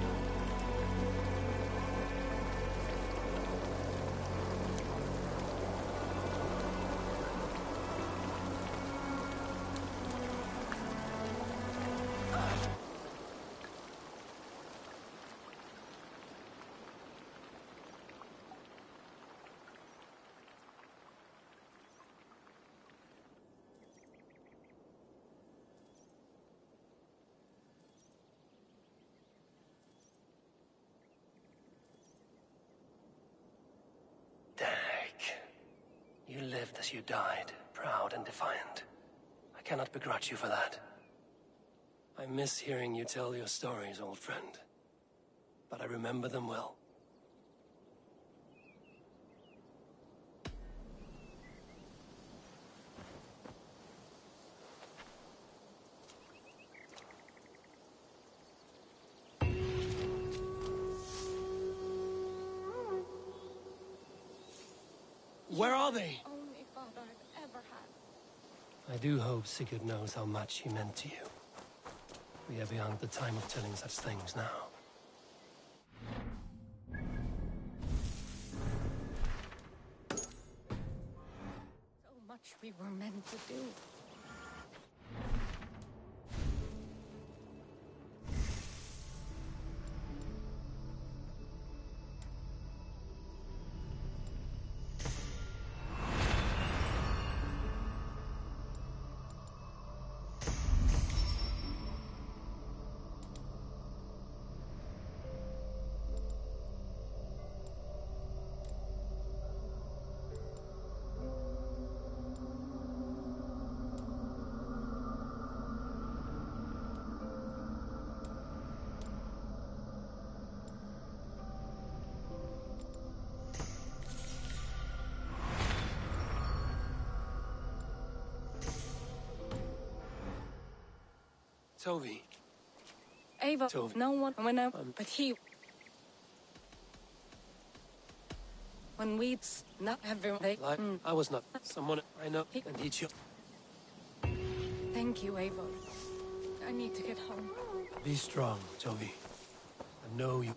You lived as you died, proud and defiant. I cannot begrudge you for that. I miss hearing you tell your stories, old friend. But I remember them well. Where are they? Only father I've ever had. I do hope Sigurd knows how much he meant to you. We are beyond the time of telling such things now. So much we were meant to do. Toby. Ava, Toby. no one went out, but he... When we... Not everyone... They... I was not. Someone I know, and he chose. Thank you, Ava. I need to get home. Be strong, Toby. I know you...